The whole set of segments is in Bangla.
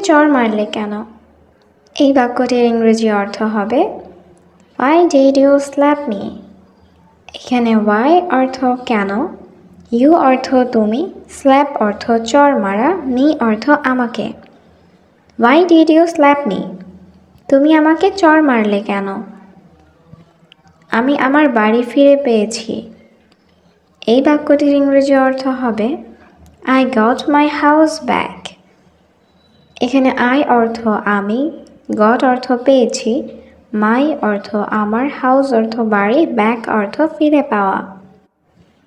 চড় মারলে কেন? এই বাক্যটির ইংরেজি অর্থ হবে Why did you slap me? এখানে why অর্থ কেন, you অর্থ তুমি, slap অর্থ চড় মারা, me অর্থ আমাকে। Why did you slap me? তুমি আমাকে চড় মারলে কেন? আমি আমার বাড়ি ফিরে পেয়েছি। এই বাক্যটির ইংরেজি অর্থ হবে I got my house back. এখানে I অর্থ আমি, got অর্থ পেয়েছি, my অর্থ আমার, house অর্থ বাড়ি, back অর্থ ফিরে পাওয়া।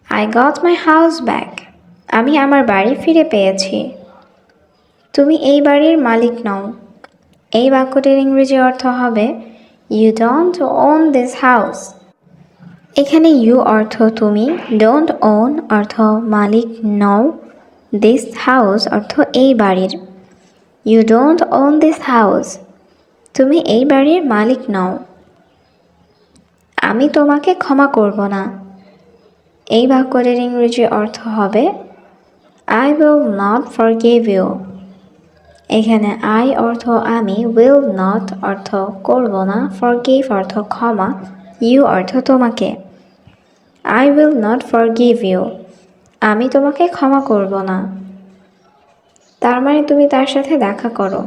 I got my house back. আমি আমার বাড়ি ফিরে পেয়েছি। তুমি এই বাড়ির মালিক নও। এই বাক্যটির ইংরেজি অর্থ হবে You don't own this house. এখানে you অর্থ তুমি, don't own অর্থ মালিক নও, this house অর্থ এই বাড়ির। You don't own this house. তুমি এই বাড়ির মালিক নও। আমি তোমাকে ক্ষমা করব না। এই বাক্যটির ইংরেজি অর্থ হবে I will not forgive you. এখানে I অর্থ আমি, will not অর্থ করব না, forgive অর্থ ক্ষমা, you অর্থ তোমাকে। I will not forgive you. আমি তোমাকে ক্ষমা করব না। তার মানে তুমি তার সাথে দেখা করো।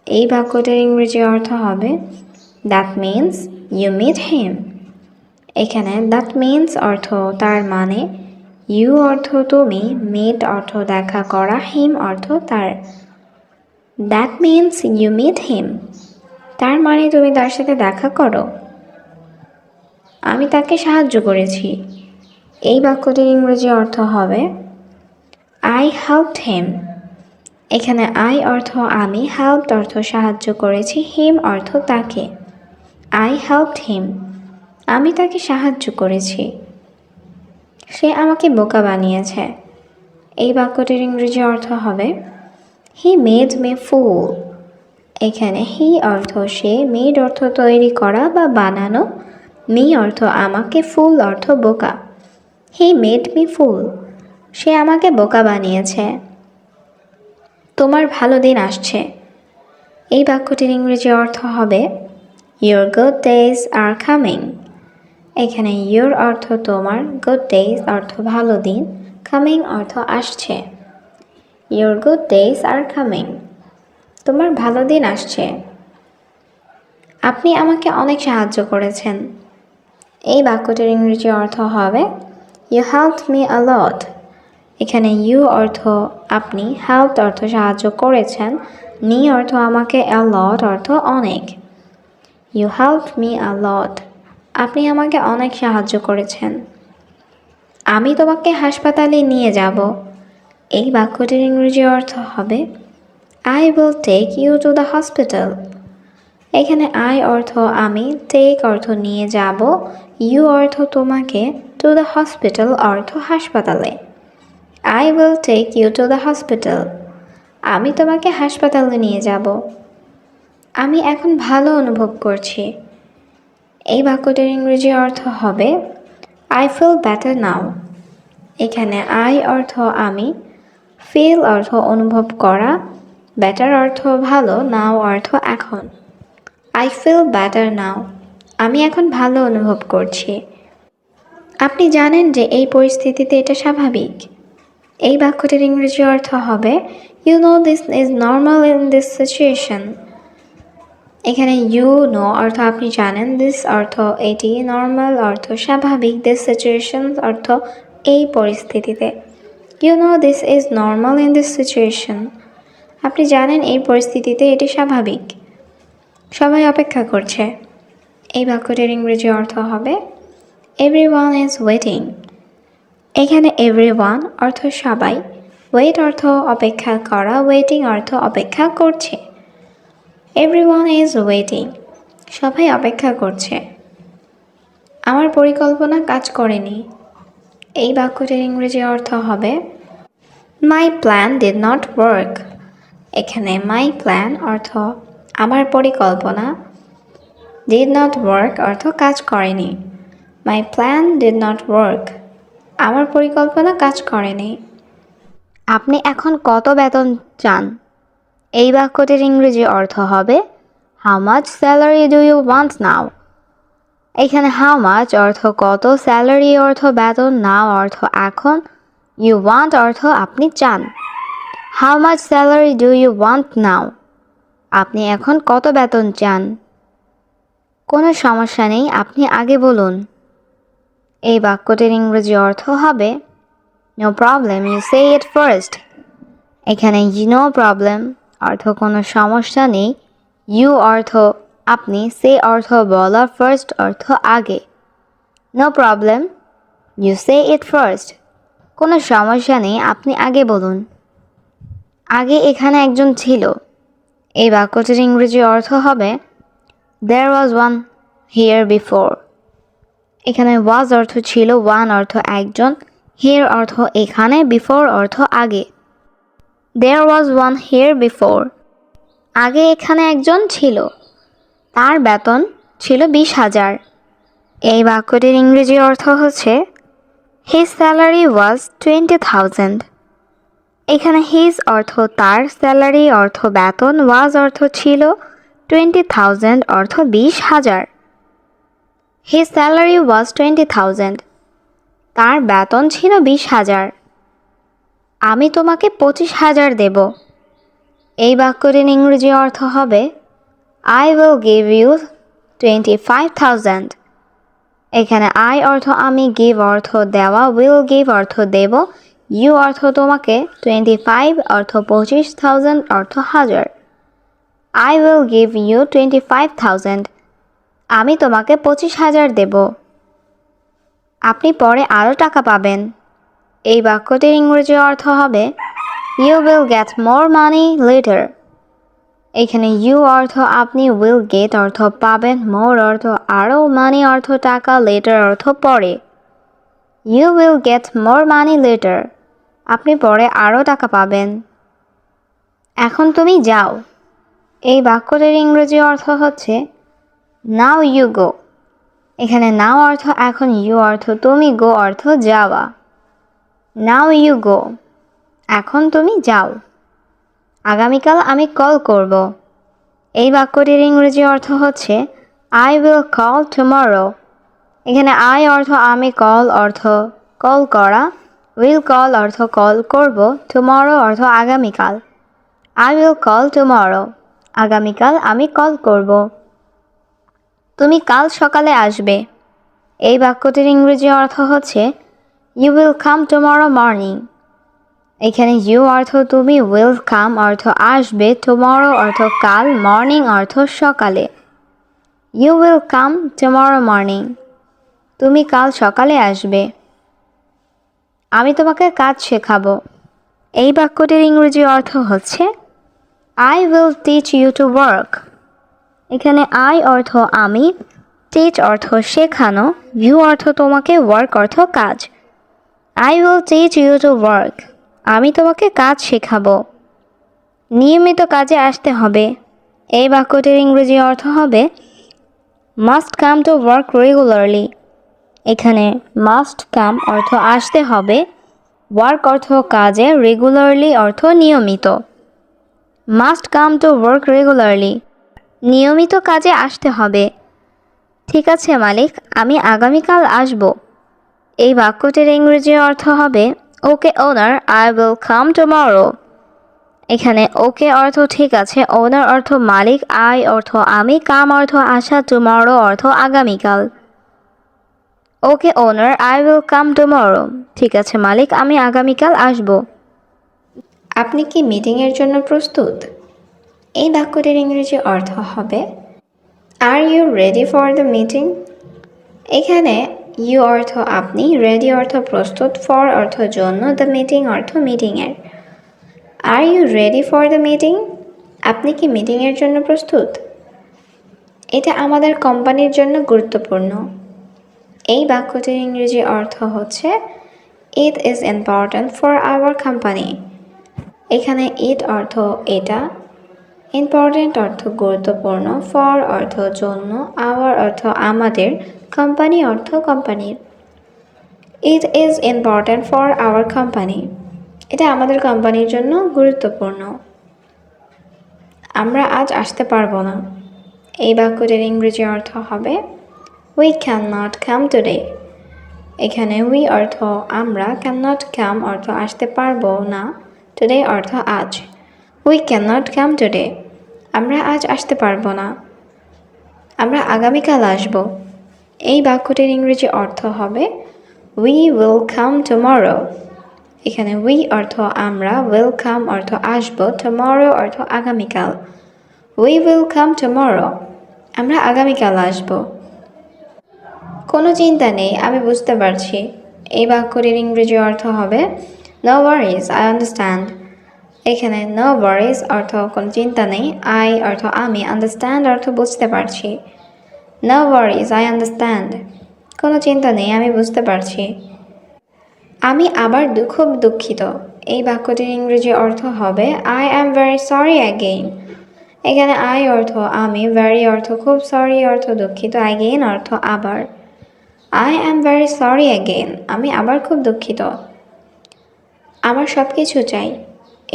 এই বাক্যটির ইংরেজি অর্থ হবে That means you meet him. এখানে that means অর্থ তার মানে, you অর্থ তুমি, meet অর্থ দেখা করা, him অর্থ তার। That means you meet him. তার মানে তুমি তার সাথে দেখা করো। আমি তাকে সাহায্য করেছি। এই বাক্যটির ইংরেজি অর্থ হবে I helped him. এখানে I অর্থ আমি, helped অর্থ সাহায্য করেছি, him অর্থ তাকে। I helped him. আমি তাকে সাহায্য করেছি। সে আমাকে বোকা বানিয়েছে। এই বাক্যটির ইংরেজি অর্থ হবে He made me fool. এখানে he অর্থ সে, made অর্থ তৈরি করা বা বানানো, me অর্থ আমাকে, fool অর্থ বোকা। He made me fool. সে আমাকে বোকা বানিয়েছে। তোমার ভালো দিন আসছে। এই বাক্যটির ইংরেজি অর্থ হবে Your good days are coming. এখানে your অর্থ তোমার, good days অর্থ ভালো দিন, coming অর্থ আসছে। Your good days are coming. তোমার ভালো দিন আসছে। আপনি আমাকে অনেক সাহায্য করেছেন। এই বাক্যটির ইংরেজি অর্থ হবে You helped me a lot. এখানে you অর্থ আপনি, helped অর্থ সাহায্য করেছেন, me অর্থ আমাকে, a lot অর্থ অনেক। You helped me a lot. আপনি আমাকে অনেক সাহায্য করেছেন। আমি তোমাকে হাসপাতালে নিয়ে যাব। এই বাক্যটির ইংরেজি অর্থ হবে I will take you to the hospital. এখানে I অর্থ আমি, take অর্থ নিয়ে যাব, you অর্থ তোমাকে, to the hospital অর্থ হাসপাতালে। I will take you to the hospital. আমি তোমাকে হাসপাতালে নিয়ে যাব। আমি এখন ভালো অনুভব করছি। এই বাক্যটির ইংরেজি অর্থ হবে I feel better now. এখানে I অর্থ আমি, feel অর্থ অনুভব করা, better অর্থ ভালো, now অর্থ এখন। I feel better now. আমি এখন ভালো অনুভব করছি। আপনি জানেন যে এই পরিস্থিতিতে এটা স্বাভাবিক। এই বাক্যটির ইংরেজি অর্থ হবে You know this is normal in this situation. এখানে you know অর্থ আপনি জানেন, this অর্থ এটি, normal অর্থ স্বাভাবিক, this situation অর্থ এই পরিস্থিতিতে। You know this is normal in this situation. আপনি জানেন এই পরিস্থিতিতে এটি স্বাভাবিক। সবাই অপেক্ষা করছে। এই বাক্যটির ইংরেজি অর্থ হবে Everyone is waiting. এখানে everyone অর্থ সবাই, wait অর্থ অপেক্ষা করা, waiting অর্থ অপেক্ষা করছে। Everyone is waiting. সবাই অপেক্ষা করছে। আমার পরিকল্পনা কাজ করেনি। এই বাক্যটির ইংরেজি অর্থ হবে My plan did not work. এখানে my plan অর্থ আমার পরিকল্পনা, did not work অর্থ কাজ করেনি। My plan did not work. আমার পরিকল্পনা কাজ করেনি। আপনি এখন কত বেতন চান? এই বাক্যটির ইংরেজি অর্থ হবে how much salary do you want now. এখানে হাউ মাচ অর্থ কত, স্যালারি অর্থ বেতন, নাও অর্থ এখন, ইউ ওয়ান্ট অর্থ আপনি চান। How much salary do you want now, আপনি এখন কত বেতন চান। কোনো সমস্যা নেই, আপনি আগে বলুন। এই বাক্যটির ইংরেজি অর্থ হবে no problem, you say it first. এখানে নো প্রবলেম অর্থ কোনো সমস্যা নেই, ইউ অর্থ আপনি, সে অর্থ বলা, ফার্স্ট অর্থ আগে। No problem, you say it first, কোনো সমস্যা নেই, আপনি আগে বলুন। আগে এখানে একজন ছিল। এই বাক্যটির ইংরেজি অর্থ হবে দেয়ার ওয়াজ ওয়ান হিয়ার বিফোর। এখানে ওয়াজ অর্থ ছিল, ওয়ান অর্থ একজন, হিয়ার অর্থ এখানে, বিফোর অর্থ আগে। দেয়ার ওয়াজ ওয়ান হিয়ার বিফোর, আগে এখানে একজন ছিল, তার বেতন ছিল 20,000। এই বাক্যটির ইংরেজি অর্থ হচ্ছে হিজ স্যালারি ওয়াজ 20,000। এখানে হিজ অর্থ তার, স্যালারি অর্থ বেতন, ওয়াজ অর্থ ছিল, 20,000 অর্থ 20,000। হিজ স্যালারি ওয়াজ 20,000, তার বেতন ছিল 20,000। আমি তোমাকে 25,000 দেব। এই বাক্যটির ইংরেজি অর্থ হবে আই উইল গিভ ইউ 25,000। এখানে আই অর্থ আমি, গিভ অর্থ দেওয়া, উইল গিভ অর্থ দেব, ইউ অর্থ তোমাকে, 25 অর্থ 25,000 অর্থ হাজার। আই উইল গিভ ইউ 25,000, আমি তোমাকে 25,000 দেব। আপনি পরে আরও টাকা পাবেন। এই বাক্যটির ইংরেজি অর্থ হবে you will get more money later. এখানে ইউ অর্থ আপনি, উইল গেট অর্থ পাবেন, মোর অর্থ আরও, মানি অর্থ টাকা, লেটার অর্থ পরে। You will get more money later, আপনি পরে আরও টাকা পাবেন। এখন তুমি যাও। এই বাক্যটির ইংরেজি অর্থ হচ্ছে নাও ইউ গো। এখানে নাও অর্থ এখন, ইউ অর্থ তুমি, গো অর্থ যাওয়া। নাও ইউ গো, এখন তুমি যাও। আগামীকাল আমি কল করব। এই বাক্যটির ইংরেজি অর্থ হচ্ছে আই উইল কল টুমরো। এখানে আই অর্থ আমি, কল অর্থ কল করা, উইল কল অর্থ কল করব, টুমরো অর্থ আগামীকাল। আই উইল কল টুমরো, আগামীকাল আমি কল করব। তুমি কাল সকালে আসবে। এই বাক্যটির ইংরেজি অর্থ হচ্ছে you will come tomorrow morning. এখানে ইউ অর্থ তুমি, উইল কাম অর্থ আসবে, টুমরো অর্থ কাল, মর্নিং অর্থ সকালে। You will come tomorrow morning, তুমি কাল সকালে আসবে। আমি তোমাকে কাজ শেখাবো। এই বাক্যটির ইংরেজি অর্থ হচ্ছে I will teach you to work. এখানে আই অর্থ আমি, টিচ অর্থ শেখানো, ইউ অর্থ তোমাকে, ওয়ার্ক অর্থ কাজ। I will teach you to work, আমি তোমাকে কাজ শেখাবো। নিয়মিত কাজে আসতে হবে। এই বাক্যটির ইংরেজি অর্থ হবে must come to work regularly. এখানে মাস্ট কাম অর্থ আসতে হবে, ওয়ার্ক অর্থ কাজে, রেগুলারলি অর্থ নিয়মিত। Must come to work regularly, নিয়মিত কাজে আসতে হবে। ঠিক আছে মালিক, আমি আগামীকাল আসব। এই বাক্যটির ইংরেজি অর্থ হবে ওকে ওনার, আই উইল কাম টুমরো। এখানে ওকে অর্থ ঠিক আছে, ওনার অর্থ মালিক, আই অর্থ আমি, কাম অর্থ আসা, টুমরো অর্থ আগামীকাল। ওকে ওনার, আই উইল কাম টুমরো। ঠিক আছে মালিক, আমি আগামীকাল আসব। আপনি কি মিটিংয়ের জন্য প্রস্তুত? এই বাক্যটির ইংরেজি অর্থ হবে are you ready for the meeting. এখানে ইউ অর্থ আপনি, রেডি অর্থ প্রস্তুত, ফর অর্থ জন্য, দ্য মিটিং অর্থ মিটিংয়ের। Are you ready for the meeting, আপনি কি মিটিংয়ের জন্য প্রস্তুত? এটা আমাদের কোম্পানির জন্য গুরুত্বপূর্ণ। এই বাক্যটির ইংরেজি অর্থ হচ্ছে it is important for our company. এখানে ইট অর্থ এটা, ইম্পর্ট্যান্ট অর্থ গুরুত্বপূর্ণ, ফর অর্থ জন্য, আওয়ার অর্থ আমাদের, কোম্পানি অর্থ কোম্পানির। It is important for our company, এটা আমাদের কোম্পানির জন্য গুরুত্বপূর্ণ। আমরা আজ আসতে পারবো না। এই বাক্যটির ইংরেজি অর্থ হবে We cannot come today. এখানে we অর্থ আমরা, cannot come অর্থ আসতে পারবো না, today অর্থ আজ। We cannot come today. আমরা আজ আসতে পারবো না। আমরা আগামীকাল আসব। এই বাক্যটির ইংরেজি অর্থ হবে We will come tomorrow. এখানে we অর্থ আমরা, will come অর্থ আসব, tomorrow অর্থ আগামীকাল। We will come tomorrow. আমরা আগামীকাল আসব। কোনো চিন্তা নেই, আমি বুঝতে পারছি। এই বাক্যটির ইংরেজি অর্থ হবে No worries, I understand. এখানে no worries অর্থ কোনো চিন্তা নেই, I অর্থ আমি, understand অর্থ বুঝতে পারছি। No worries, I understand. কোনো চিন্তা নেই, আমি বুঝতে পারছি। আমি আবার খুব দুঃখিত। এই বাক্যটির ইংরেজি অর্থ হবে I am very sorry again. এখানে I অর্থ আমি, very অর্থ খুব, sorry অর্থ দুঃখিত, again অর্থ আবার। I am very sorry again. আমি আবার খুব দুঃখিত। আমার সব কিছু চাই।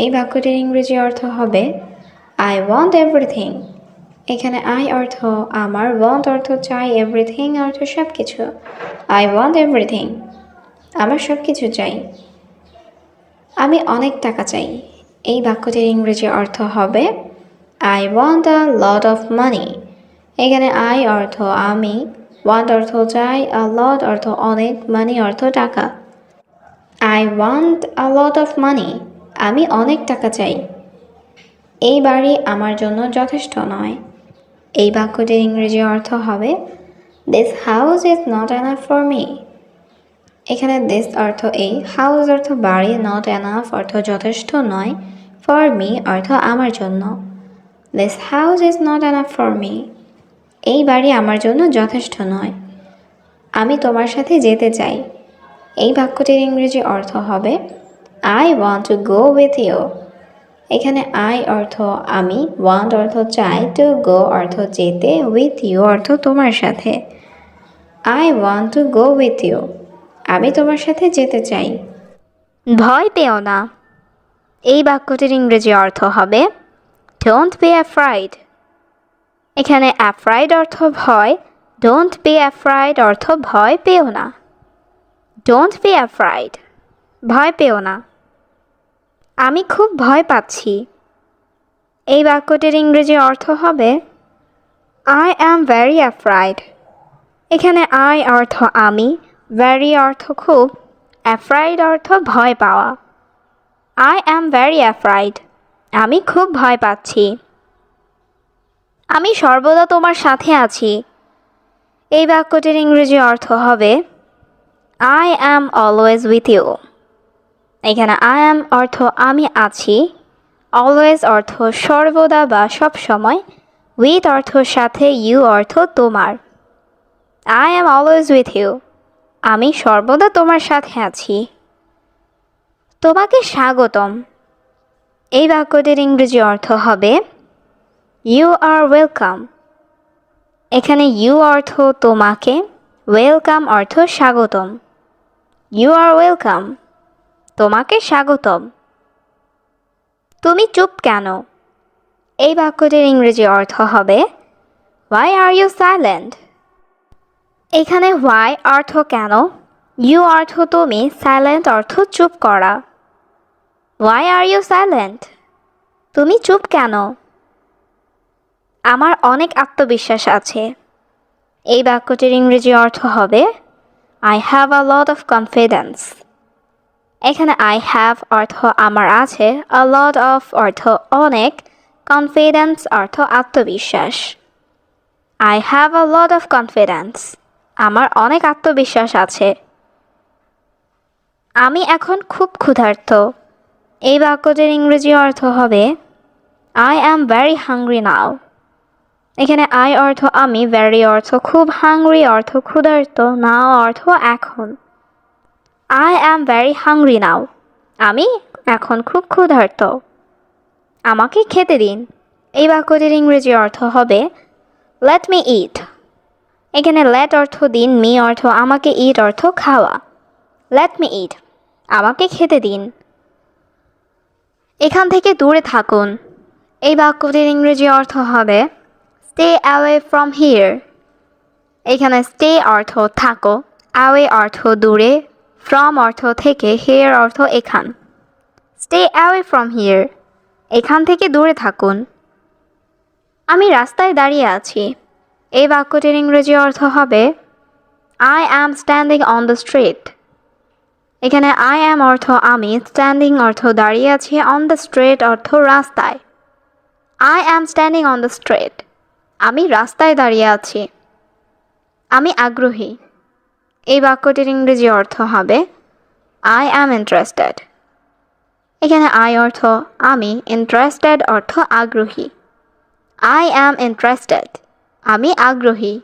এই বাক্যটির ইংরেজি অর্থ হবে I want everything. এখানে I অর্থ আমার, want অর্থ চাই, everything অর্থ সব কিছু। I want everything. আমার সব কিছু চাই। আমি অনেক টাকা চাই। এই বাক্যটির ইংরেজি অর্থ হবে I want a lot of money. এখানে I অর্থ আমি, want অর্থ চাই, a lot অর্থ অনেক, money অর্থ টাকা। I want a lot of money. আমি অনেক টাকা চাই। এই বাড়ি আমার জন্য যথেষ্ট নয়। এই বাক্যটির ইংরেজি অর্থ হবে This house is not enough for me. এখানে this অর্থ এই, house অর্থ বাড়ি, not enough অর্থ যথেষ্ট নয়, for me অর্থ আমার জন্য। This house is not enough for me. এই বাড়ি আমার জন্য যথেষ্ট নয়। আমি তোমার সাথে যেতে চাই। এই বাক্যটির ইংরেজি অর্থ হবে I want to go with you. এখানে I অর্থ আমি, want অর্থ চাই, to go অর্থ যেতে, with you অর্থ তোমার সাথে। I want to go with you. আমি তোমার সাথে যেতে চাই। ভয় পেও না। এই বাক্যটির ইংরেজি অর্থ হবে Don't be afraid. এখানে afraid অর্থ ভয়, don't be afraid অর্থ ভয় পেও না। Don't be afraid. ভয় পেও না। আমি খুব ভয় পাচ্ছি। এই বাক্যটির ইংরেজি অর্থ হবে I am very afraid. এখানে I অর্থ আমি, very অর্থ খুব, afraid অর্থ ভয় পাওয়া। I am very afraid. আমি খুব ভয় পাচ্ছি। আমি সর্বদা তোমার সাথে আছি। এই বাক্যটির ইংরেজি অর্থ হবে I am always with you. এখানে I am অর্থ আমি আছি, always অর্থ সর্বদা বা সব সময়, with অর্থ সাথে, you অর্থ তোমার। I am always with you. আমি সর্বদা তোমার সাথে আছি। তোমাকে স্বাগতম। এই বাক্যটির ইংরেজি অর্থ হবে You are welcome. এখানে you অর্থ তোমাকে, welcome অর্থ স্বাগতম। You are welcome. তোমাকে স্বাগতম। তুমি চুপ কেন? এই বাক্যটির ইংরেজি অর্থ হবে Why are you silent? এখানে why অর্থ কেন, you অর্থ তুমি, silent অর্থ চুপ করা। Why are you silent? তুমি চুপ কেন? আমার অনেক আত্মবিশ্বাস আছে। এই বাক্যটির ইংরেজি অর্থ হবে I have a lot of confidence. এখানে I have অর্থ আমার আছে, a lot of অর্থ অনেক, confidence অর্থ আত্মবিশ্বাস। I have a lot of confidence. আমার অনেক আত্মবিশ্বাস আছে। আমি এখন খুব ক্ষুধার্ত। এই বাক্যটির ইংরেজি অর্থ হবে I am very hungry now. এখানে I অর্থ আমি, very অর্থ খুব, hungry অর্থ ক্ষুধার্ত, now অর্থ এখন। I am very hungry now. আমি এখন খুব ক্ষুধার্ত। আমাকে খেতে দিন। এই বাক্যটির ইংরেজি অর্থ হবে Let me eat. এখানে let অর্থ দিন, me অর্থ আমাকে, eat অর্থ খাওয়া। Let me eat. আমাকে খেতে দিন। এখান থেকে দূরে থাকুন। এই বাক্যটির ইংরেজি অর্থ হবে stay away from here। এখানে stay অর্থ থাকো, away অর্থ দূরে, from অর্থ থেকে, here অর্থ এখান। stay away from here, এখান থেকে দূরে থাকুন। আমি রাস্তায় দাঁড়িয়ে আছি। এই বাক্যটির ইংরেজি অর্থ হবে I am standing on the street। এখানে I am অর্থ আমি, standing অর্থ দাঁড়িয়ে আছি, on the street অর্থ রাস্তায়। I am standing on the street, আমি রাস্তায় দাঁড়িয়ে আছি। আমি আগ্রহী। এই বাক্যটির ইংরেজি অর্থ হবে I am interested। এখানে I অর্থ আমি, interested অর্থ আগ্রহী। I am interested, আমি আগ্রহী।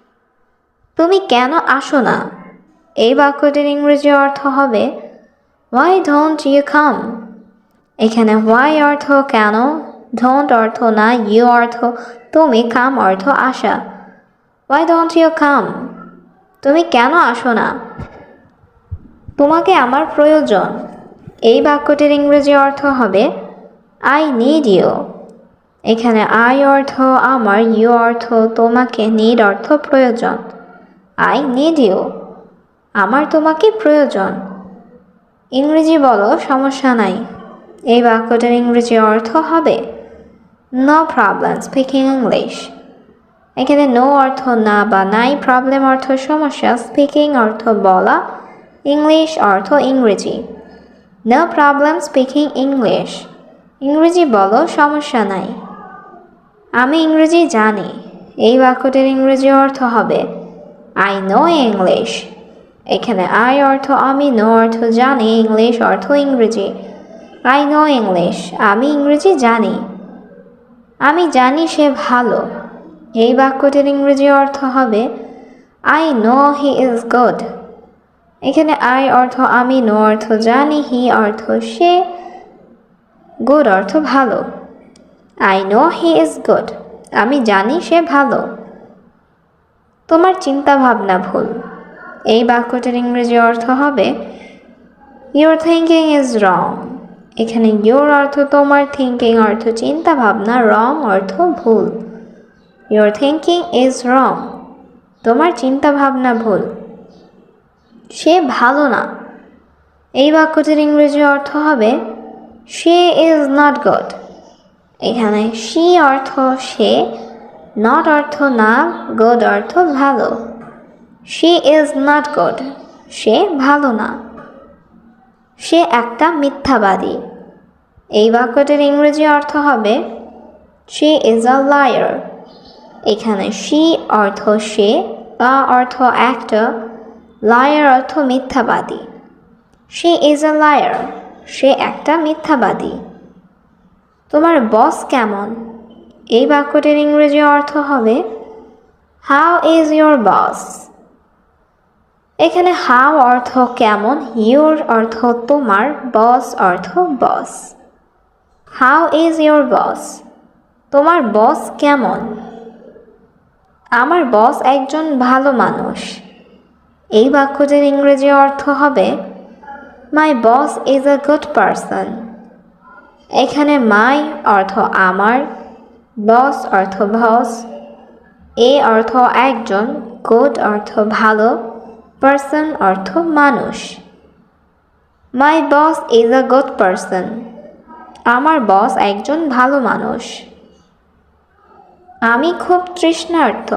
তুমি কেন আসো না? এই বাক্যটির ইংরেজি অর্থ হবে Why don't you come? এখানে why অর্থ কেন, don't অর্থ না, you অর্থ তুমি, come অর্থ আসা। Why don't you come? তুমি কেন আসো না? তোমাকে আমার প্রয়োজন। এই বাক্যটির ইংরেজি অর্থ হবে I need you। এখানে I অর্থ আমার, you অর্থ তোমাকে, need অর্থ প্রয়োজন। I need you, আমার তোমাকে প্রয়োজন। ইংরেজি বলো, সমস্যা নাই। এই বাক্যটির ইংরেজি অর্থ হবে No problem speaking English। এখানে no অর্থ না বা নাই, প্রবলেম অর্থ সমস্যা, স্পিকিং অর্থ বলা, ইংলিশ অর্থ ইংরেজি। No problem speaking English, ইংরেজি বলো, সমস্যা নাই। আমি ইংরেজি জানি। এই বাক্যটির ইংরেজি অর্থ হবে I know English। এখানে I অর্থ আমি, know অর্থ জানি, ইংলিশ অর্থ ইংরেজি। I know English, আমি ইংরেজি জানি। আমি জানি সে ভালো। এই বাক্যটির ইংরেজি অর্থ হবে I know he is good। এখানে I অর্থ আমি, know অর্থ জানি, he অর্থ সে, good অর্থ ভালো। I know he is good, আমি জানি সে ভালো। তোমার চিন্তা ভাবনা ভুল। এই বাক্যটির ইংরেজি অর্থ হবে Your thinking is wrong। এখানে your অর্থ তোমার, thinking অর্থ চিন্তা ভাবনা, wrong অর্থ ভুল। Your thinking is wrong, তোমার চিন্তা ভাবনা ভুল। সে ভালো না। এই বাক্যটির ইংরেজি অর্থ হবে She is not good। এখানে she অর্থ সে, not অর্থ না, good অর্থ ভালো। She is not good, সে ভালো না। সে একটা মিথ্যাবাদী। এই বাক্যটির ইংরেজি অর্থ হবে She is a liar। এখানে she অর্থ সে, a অর্থ একটা, liar অর্থ মিথ্যাবাদী। She is a liar, সে একটা মিথ্যাবাদী। তোমার বস কেমন? এই বাক্যটির ইংরেজি অর্থ হবে How is your boss? এখানে how অর্থ কেমন, your অর্থ তোমার, boss অর্থ বস। How is your boss? তোমার বস কেমন? আমার বস একজন ভালো মানুষ। এই বাক্যটির ইংরেজি অর্থ হবে My boss is a good person। এখানে my অর্থ আমার, boss অর্থ বস, a অর্থ একজন, good অর্থ ভালো, person অর্থ মানুষ। My boss is a good person, আমার বস একজন ভালো মানুষ। আমি খুব তৃষ্ণার্ত।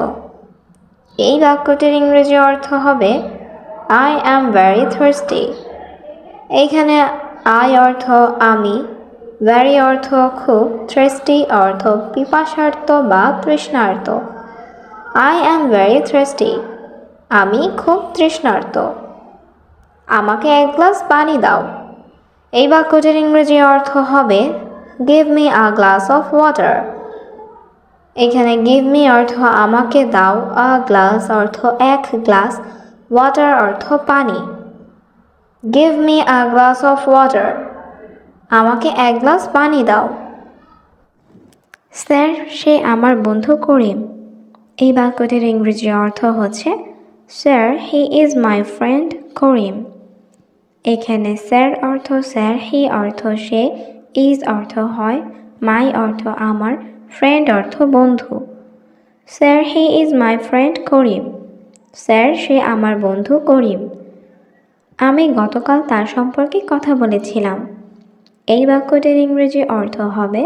এই বাক্যটির ইংরেজি অর্থ হবে I am very thirsty। এইখানে I অর্থ আমি, very অর্থ খুব, thirsty অর্থ পিপাসার্ত বা তৃষ্ণার্ত। I am very thirsty, আমি খুব তৃষ্ণার্ত। আমাকে এক গ্লাস পানি দাও। এই বাক্যটির ইংরেজি অর্থ হবে Give me a glass of water। এখানে give me অর্থ আমাকে দাও, a glass অর্থ এক গ্লাস, water অর্থ পানি। Give me a glass of water, আমাকে এক গ্লাস পানি দাও। স্যার, সে আমার বন্ধু করিম। এই বাক্যটির ইংরেজি অর্থ হচ্ছে sir, he is my friend Karim. এখানে স্যার অর্থ স্যার, হি অর্থ সে, ইজ অর্থ হয়, মাই অর্থ আমার, ফ্রেন্ড অর্থ বন্ধু। Sir he is my friend Karim. Sir সে আমার বন্ধু করিম। আমি গতকাল তার সম্পর্কে কথা বলেছিলাম। এই বাক্যটির ইংরেজি অর্থ হবে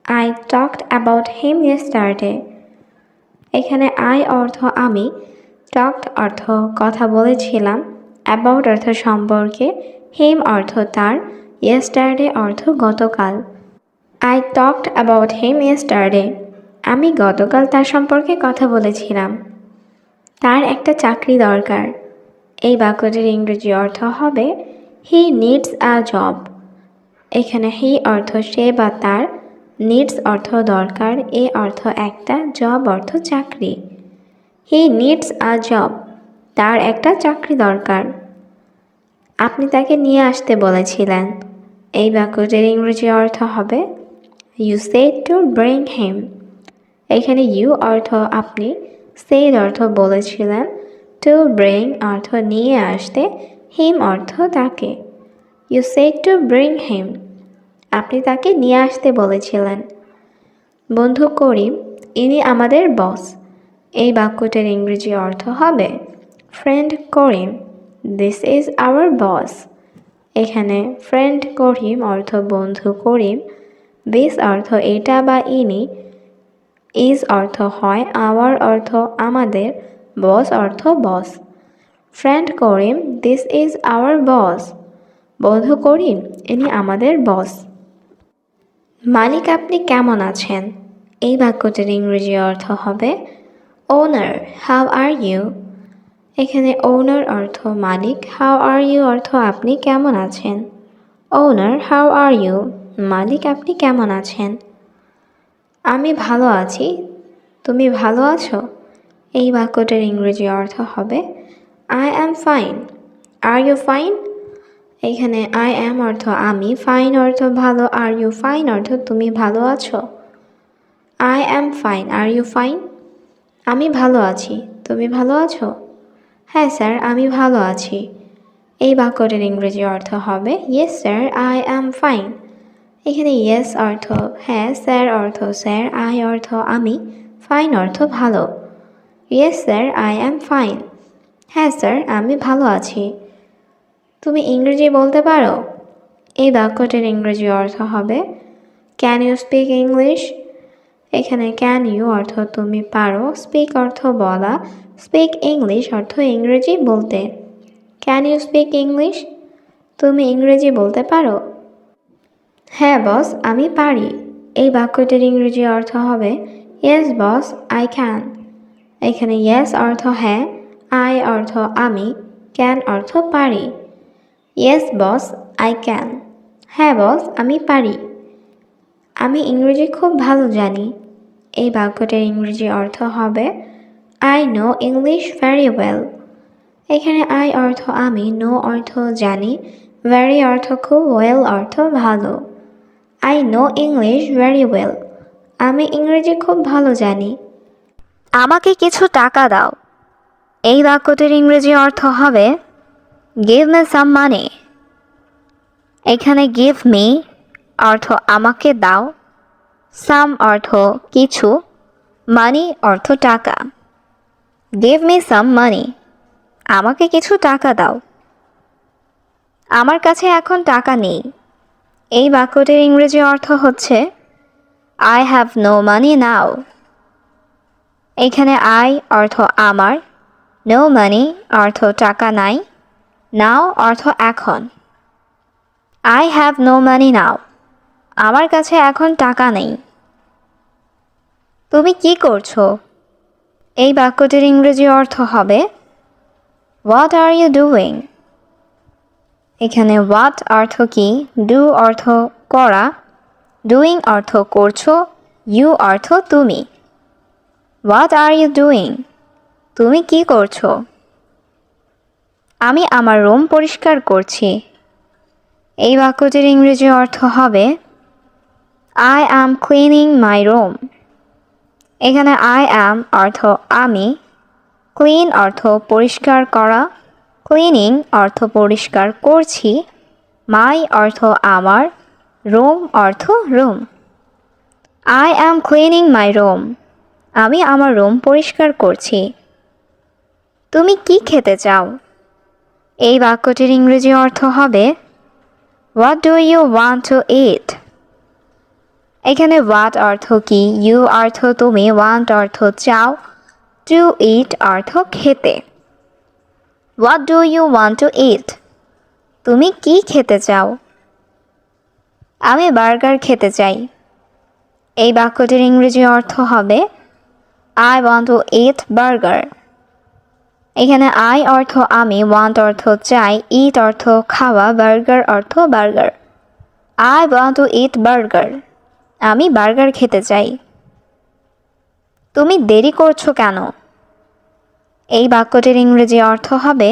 I talked about him yesterday. এখানে I অর্থ আমি, talked অর্থ কথা বলেছিলাম, about অর্থ সম্পর্কে, him অর্থ তার, yesterday অর্থ গতকাল। I talked about him yesterday. আমি গতকাল তার সম্পর্কে কথা বলেছিলাম। তার একটা চাকরি দরকার। এই বাক্যটির ইংরেজি অর্থ হবে He needs a job. এখানে হি অর্থ সে বা তার, নিডস অর্থ দরকার, এ অর্থ একটা, জব অর্থ চাকরি। হি নিডস আ জব। তার একটা চাকরি দরকার। আপনি তাকে নিয়ে আসতে বলেছিলেন। এই বাক্যটির ইংরেজি অর্থ হবে you said to bring him. এখানে ইউ অর্থ আপনি, সেড অর্থ বলেছিলেন, টু ব্রিং অর্থ নিয়ে আসতে, হিম অর্থ তাকে। You said to bring him. আপনি তাকে নিয়ে আসতে বলেছিলেন। বন্ধু করিম, ইনি আমাদের বস। এই বাক্যটির ইংরেজি অর্থ হবে friend Karim, this is our boss. এখানে ফ্রেন্ড করিম অর্থ বন্ধু করিম, দিস অর্থ এটা বা ইনি, ইজ অর্থ হয়, আওয়ার অর্থ আমাদের, বস অর্থ boss. Friend Karim, this is our boss. বন্ধু করিম, ইনি আমাদের বস। মালিক আপনি কেমন আছেন? এই বাক্যটির ইংরেজি অর্থ হবে ওনার, হাউ আর ইউ। এখানে ওনার অর্থ মালিক, হাউ আর ইউ অর্থ আপনি কেমন আছেন। ওনার, হাউ আর ইউ, মালিক আপনি কেমন আছেন? আমি ভালো আছি, তুমি ভালো আছো? এই বাক্যটির ইংরেজি অর্থ হবে I am fine, are you fine? এখানে আই অ্যাম অর্থ আমি, ফাইন অর্থ ভালো, আর ইউ ফাইন অর্থ তুমি ভালো আছো। I am fine, are you fine? আমি ভালো আছি, তুমি ভালো আছো? হ্যাঁ স্যার, আমি ভালো আছি। এই বাক্যটির ইংরেজি অর্থ হবে yes sir, I am fine. এখানে ইয়েস অর্থ হ্যাঁ, স্যার অর্থ স্যার, আই অর্থ আমি, ফাইন অর্থ ভালো। Yes sir, I am fine. হ্যাঁ স্যার, আমি ভালো আছি। তুমি ইংরেজি বলতে পারো? এই বাক্যটির ইংরেজি অর্থ হবে ক্যান ইউ স্পিক ইংলিশ? এখানে ক্যান ইউ অর্থ তুমি পারো, স্পিক অর্থ বলা, স্পিক ইংলিশ অর্থ ইংরেজি বলতে। Can you speak English? তুমি ইংরেজি বলতে পারো? হ্যাঁ বস, আমি পারি। এই বাক্যটির ইংরেজি অর্থ হবে ইয়েস বস, আই ক্যান। এখানে ইয়েস অর্থ হ্যাঁ, আই অর্থ আমি, ক্যান অর্থ পারি। Yes boss, I can. হ্যাঁ বস, আমি পারি। আমি ইংরেজি খুব ভালো জানি। এই বাক্যটির ইংরেজি অর্থ হবে I know English very well. এখানে আই অর্থ আমি, নো অর্থ জানি, ভেরি অর্থ খুব, ওয়েল অর্থ ভালো। I know English very well. আমি ইংরেজি খুব ভালো জানি। আমাকে কিছু টাকা দাও। এই বাক্যটির ইংরেজি অর্থ হবে গিভ মি সাম মানি। এখানে গিভ মি অর্থ আমাকে দাও, সাম অর্থ কিছু, মানি অর্থ টাকা। গিভ মি সাম মানি, আমাকে কিছু টাকা দাও। আমার কাছে এখন টাকা নেই। এই বাক্যটির ইংরেজি অর্থ হচ্ছে আই হ্যাভ নো মানি নাও। এখানে আই অর্থ আমার, নো মানি অর্থ টাকা নাই, নাও অর্থ এখন। আই হ্যাভ নো মানি নাও, আমার কাছে এখন টাকা নেই। তুমি কি করছো? এই বাক্যটির ইংরেজি অর্থ হবে হোয়াট আর ইউ ডুইং। এখানে হোয়াট অর্থ কি, ডু অর্থ করা, ডুইং অর্থ করছো, ইউ অর্থ তুমি। What are you doing? তুমি কি করছো? আমি আমার রুম পরিষ্কার করছি। এই বাক্যটির ইংরেজি অর্থ হবে I am cleaning my room. এখানে আই অ্যাম অর্থ আমি, ক্লিন অর্থ পরিষ্কার করা, ক্লিনিং অর্থ পরিষ্কার করছি, মাই অর্থ আমার, রুম অর্থ room. I am cleaning my room. আমি আমার রুম পরিষ্কার করছি। তুমি কি খেতে চাও? এই বাক্যটির ইংরেজি অর্থ হবে What do you want to eat? এখানে what অর্থ কি, you অর্থ তুমি, want অর্থ চাও, to eat অর্থ খেতে। What do you want to eat? তুমি কি খেতে চাও? আমি বার্গার খেতে চাই। এই বাক্যটির ইংরেজি অর্থ হবে I want to eat burger. এখানে I অর্থ আমি, want অর্থ চাই, eat অর্থ খাওয়া, burger অর্থ burger. I want to eat burger. আমি বার্গার খেতে চাই। তুমি দেরি করছো কেন? এই বাক্যটির ইংরেজি অর্থ হবে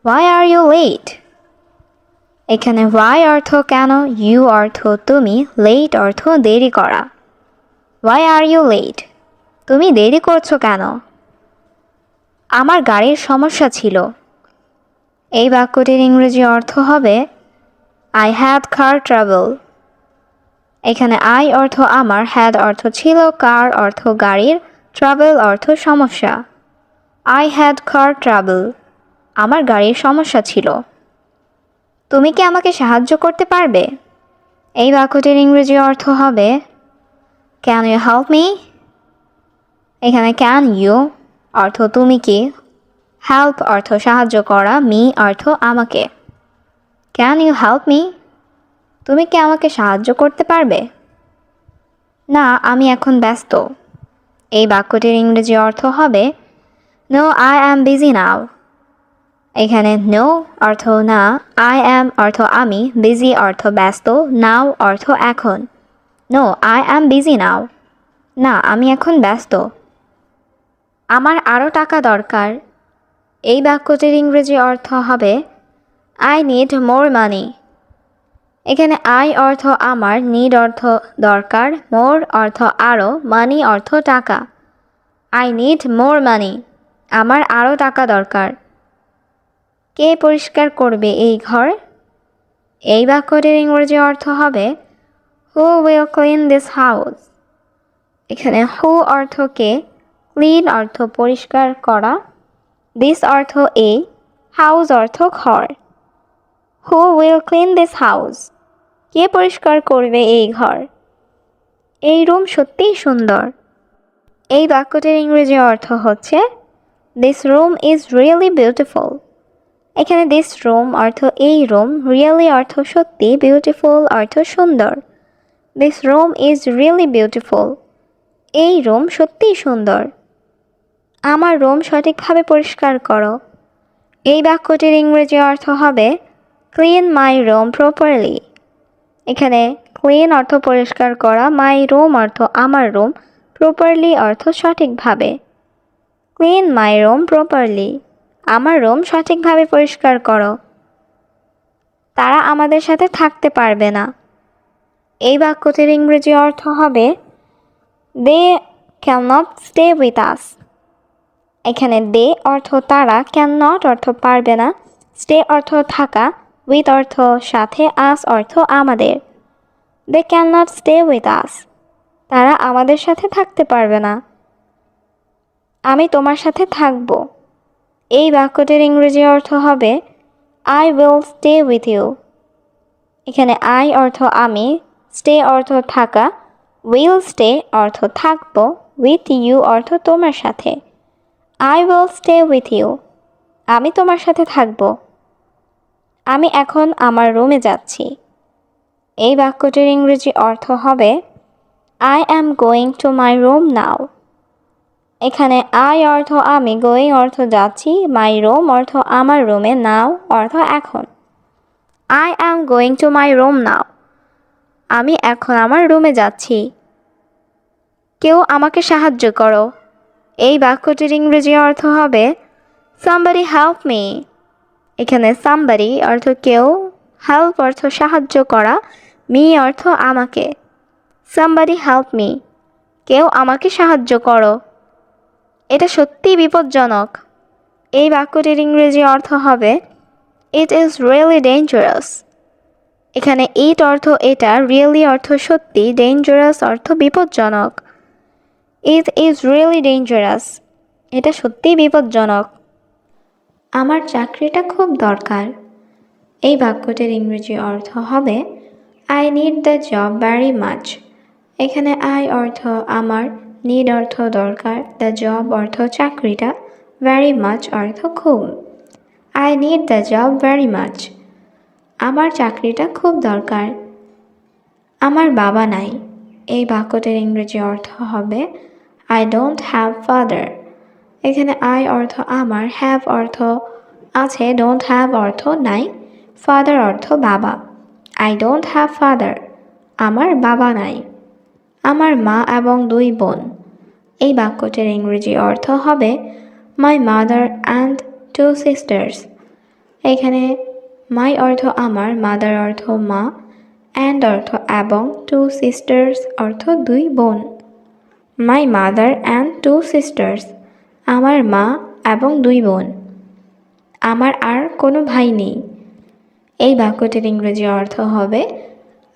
Why are you late? এখানে why অর্থ কেন, you অর্থ তুমি, late অর্থ দেরি করা। Why are you late? তুমি দেরি করছো কেন? আমার গাড়ির সমস্যা ছিল। এই বাক্যটির ইংরেজি অর্থ হবে I had car trouble. এখানে I অর্থ আমার, had অর্থ ছিল, car অর্থ গাড়ির, trouble অর্থ সমস্যা। I had car trouble. আমার গাড়ির সমস্যা ছিল। তুমি কি আমাকে সাহায্য করতে পারবে? এই বাক্যটির ইংরেজি অর্থ হবে Can you help me? এখানে can you অর্থ তুমি কি, help অর্থ সাহায্য করা, me অর্থ আমাকে। Can you help me? তুমি কি আমাকে সাহায্য করতে পারবে? না, আমি এখন ব্যস্ত। এই বাক্যটির ইংরেজি অর্থ হবে No, I am busy now. এখানে no অর্থ না, I am অর্থ আমি, busy অর্থ ব্যস্ত, now অর্থ এখন। No, I am busy now. না, আমি এখন ব্যস্ত। আমার আরও টাকা দরকার। এই বাক্যটির ইংরেজি অর্থ হবে I need more money. এখানে I অর্থ আমার, need অর্থ দরকার, more অর্থ আরও, money অর্থ টাকা। I need more money. আমার আরও টাকা দরকার। কে পরিষ্কার করবে এই ঘর? এই বাক্যটির ইংরেজি অর্থ হবে Who will clean this house? এখানে who অর্থ কে, clean অর্থ পরিষ্কার করা, this অর্থ এই, house অর্থ ঘর। Who will clean this house? কে পরিষ্কার করবে এই ঘর? এই রুম সত্যিই সুন্দর। এই বাক্যটির ইংরেজি অর্থ হচ্ছে This room is really beautiful. এখানে this room অর্থ এই রুম, really অর্থ সত্যি, beautiful অর্থ সুন্দর। This room is really beautiful. এই রুম সত্যিই সুন্দর। আমার রুম সঠিকভাবে পরিষ্কার করো। এই বাক্যটির ইংরেজি অর্থ হবে Clean my room properly. এখানে clean অর্থ পরিষ্কার করা, my room অর্থ আমার রুম, properly অর্থ সঠিকভাবে। Clean my room properly. আমার রুম সঠিকভাবে পরিষ্কার করো। তারা আমাদের সাথে থাকতে পারবে না। এই বাক্যটির ইংরেজি অর্থ হবে They cannot stay with us. এখানে they অর্থ তারা, cannot অর্থ পারবে না, stay অর্থ থাকা, with অর্থ সাথে, us অর্থ আমাদের। They cannot stay with us. তারা আমাদের সাথে থাকতে পারবে না। আমি তোমার সাথে থাকব। এই বাক্যটির ইংরেজি অর্থ হবে I will stay with you. এখানে I অর্থ আমি, stay অর্থ থাকা, will stay অর্থ থাকব, with you অর্থ তোমার সাথে। I will stay with you. আমি তোমার সাথে থাকব। আমি এখন আমার রুমে যাচ্ছি। এই বাক্যটির ইংরেজি অর্থ হবে I am going to my room now. এখানে I অর্থ আমি, going অর্থ যাচ্ছি, my room অর্থ আমার রুমে, now অর্থ এখন। I am going to my room now. আমি এখন আমার রুমে যাচ্ছি। কেউ আমাকে সাহায্য করো। এই বাক্যটির ইংরেজি অর্থ হবে Somebody help me. এখানে somebody অর্থ কেউ, help অর্থ সাহায্য করা, me অর্থ আমাকে। Somebody help me. কেউ আমাকে সাহায্য করো। এটা সত্যিই বিপজ্জনক। এই বাক্যটির ইংরেজি অর্থ হবে It is really dangerous. এখানে ইট অর্থ এটা, রিয়েলি অর্থ সত্যি, ডেঞ্জারাস অর্থ বিপজ্জনক। ইট ইজ রিয়েলি ডেঞ্জারাস, এটা সত্যিই বিপজ্জনক। আমার চাকরিটা খুব দরকার। এই বাক্যটির ইংরেজি অর্থ হবে I need the job very much. এখানে আই অর্থ আমার, নিড অর্থ দরকার, দ্য জব অর্থ চাকরিটা, ভ্যারি মাচ অর্থ খুব। I need the job very much, আমার চাকরিটা খুব দরকার। আমার বাবা নাই। এই বাক্যটির ইংরেজি অর্থ হবে আই ডোন্ট হ্যাভ ফাদার। এখানে আই অর্থ আমার, হ্যাভ অর্থ আছে, ডোন্ট হ্যাভ অর্থ নাই, ফাদার অর্থ বাবা। আই ডোন্ট হ্যাভ ফাদার, আমার বাবা নাই। আমার মা এবং 2 বোন। এই বাক্যটির ইংরেজি অর্থ হবে মাই মাদার অ্যান্ড 2 সিস্টার্স। এখানে মাই অর্থ আমার, মাদার অর্থ মা, অ্যান্ড অর্থ এবং, 2 সিস্টার্স অর্থ 2 বোন। মাই মাদার অ্যান্ড 2 সিস্টার্স, আমার মা এবং 2 বোন। আমার আর কোনো ভাই নেই। এই বাক্যটির ইংরেজি অর্থ হবে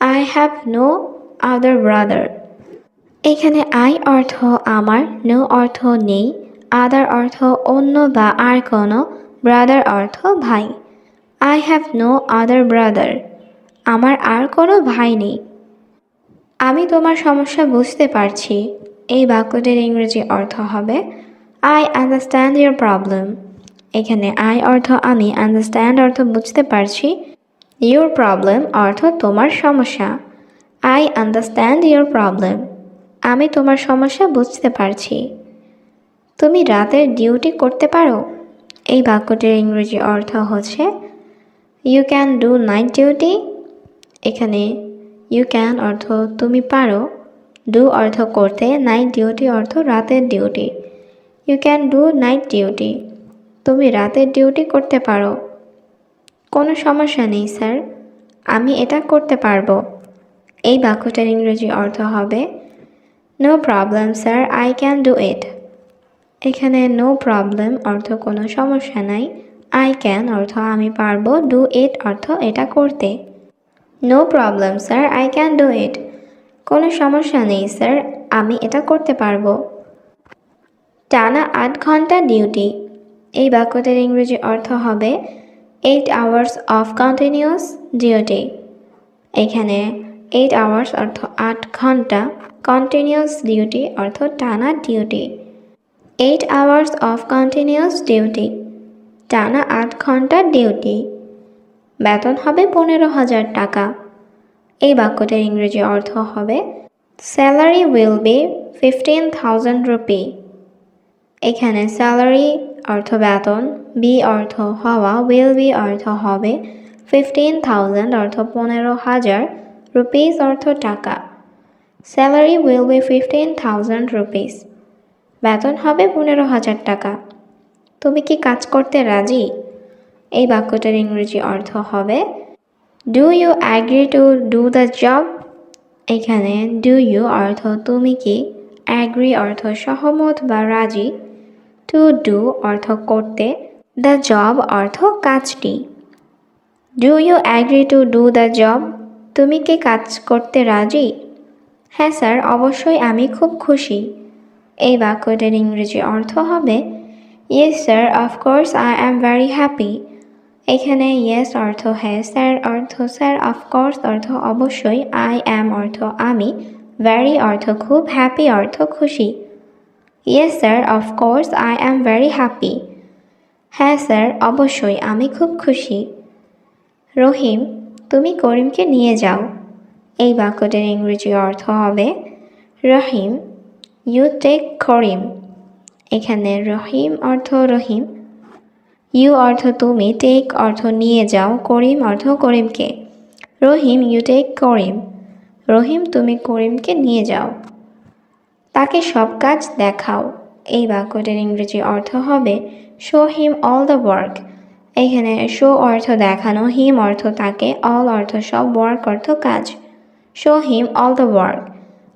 I have no other brother. এখানে আই অর্থ আমার, নো অর্থ নেই, আদার অর্থ অন্য বা আর কোনো, ব্রাদার অর্থ ভাই। I have no other brother, আমার আর কোনো ভাই নেই। আমি তোমার সমস্যা বুঝতে পারছি। এই বাক্যটির ইংরেজি অর্থ হবে আই আন্ডারস্ট্যান্ড ইয়োর প্রবলেম। এখানে আই অর্থ আমি, আন্ডারস্ট্যান্ড অর্থ বুঝতে পারছি, ইয়োর প্রবলেম অর্থ তোমার সমস্যা। আই আন্ডারস্ট্যান্ড ইয়োর প্রবলেম, আমি তোমার সমস্যা বুঝতে পারছি। তুমি রাতের ডিউটি করতে পারো। এই বাক্যটির ইংরেজি অর্থ হচ্ছে you can do night duty. এখানে ইউ ক্যান অর্থ তুমি পারো, ডু অর্থ করতে, নাইট ডিউটি অর্থ রাতের duty. You can do night duty, তুমি রাতের ডিউটি করতে পারো। কোনো সমস্যা নেই স্যার, আমি এটা করতে পারবো। এই বাক্যটার ইংরেজি অর্থ হবে no problem sir, I can do it. এখানে নো প্রবলেম অর্থ কোনো সমস্যা নাই, আই ক্যান অর্থ আমি পারবো, ডু ইট অর্থ এটা করতে। No problem sir, I can do it, কোনো সমস্যা নেই স্যার, আমি এটা করতে পারবো। টানা 8 ঘন্টা ডিউটি। এই বাক্যটির ইংরেজি অর্থ হবে 8 hours অফ কন্টিনিউয়াস ডিউটি। এখানে 8 hours অর্থ 8 ঘন্টা, কন্টিনিউয়াস ডিউটি অর্থ টানা duty. 8 hours of continuous duty, টানা 8 ঘন্টা ডিউটি। বেতন হবে 15,000 টাকা। এই বাক্যটির ইংরেজি অর্থ হবে স্যালারি উইল বি 15,000 রুপি। এখানে স্যালারি অর্থ বেতন, বি অর্থ হওয়া, উইল বি অর্থ হবে, 15,000 অর্থ 15,000, রুপিস অর্থ টাকা। স্যালারি উইল বি 15,000 রুপিস, বেতন হবে 15,000 টাকা। তুমি কি কাজ করতে রাজি? এই বাক্যটার ইংরেজি অর্থ হবে do you agree to do the job. এখানে ডু ইউ অর্থ তুমি কি, অ্যাগ্রি অর্থ সহমত বা রাজি, টু ডু অর্থ করতে, দ্য জব অর্থ কাজটি। Do you agree to do the job, তুমি কি কাজ করতে রাজি? হ্যাঁ স্যার, অবশ্যই আমি খুব খুশি। এই বাক্যটার ইংরেজি অর্থ হবে yes sir, of course I am very happy. এখানে ইয়েস অর্থ হ্যাঁ, স্যার অর্থ স্যার, অফকোর্স অর্থ অবশ্যই, আই অ্যাম অর্থ আমি, ভেরি অর্থ খুব, হ্যাপি অর্থ খুশি। Yes sir, of course I am very happy. হ্যাঁ স্যার, অবশ্যই আমি খুব খুশি। রহিম, তুমি করিমকে নিয়ে যাও। এই বাক্যটির ইংরেজি অর্থ হবে রহিম, ইউ টেক করিম। এখানে রহিম অর্থ রহিম, ইউ অর্থ তুমি, টেক অর্থ নিয়ে যাও, করিম অর্থ করিমকে। রহিম, ইউ টেক করিম, রহিম তুমি করিমকে নিয়ে যাও। তাকে সব কাজ দেখাও। এই বাক্যটির ইংরেজি অর্থ হবে show him all the work. এখানে শো অর্থ দেখানো, হিম অর্থ তাকে, অল অর্থ সব, ওয়ার্ক অর্থ কাজ। Show him all the work,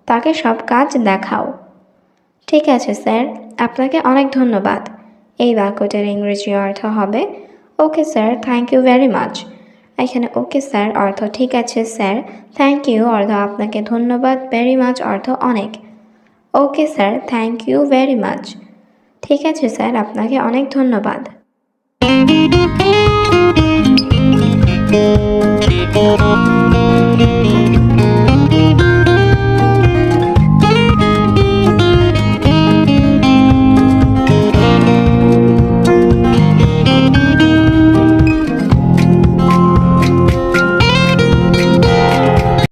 তাকে সব কাজ দেখাও। ঠিক আছে স্যার, আপনাকে অনেক ধন্যবাদ। এই বাক্যটির ইংরেজি অর্থ হবে okay sir, thank you very much. এখানে ওকে স্যার অর্থ ঠিক আছে স্যার, থ্যাংক ইউ অর্থ আপনাকে ধন্যবাদ, ভেরি মাচ অর্থ অনেক। Okay sir, thank you very much. ঠিক আছে স্যার, আপনাকে অনেক ধন্যবাদ।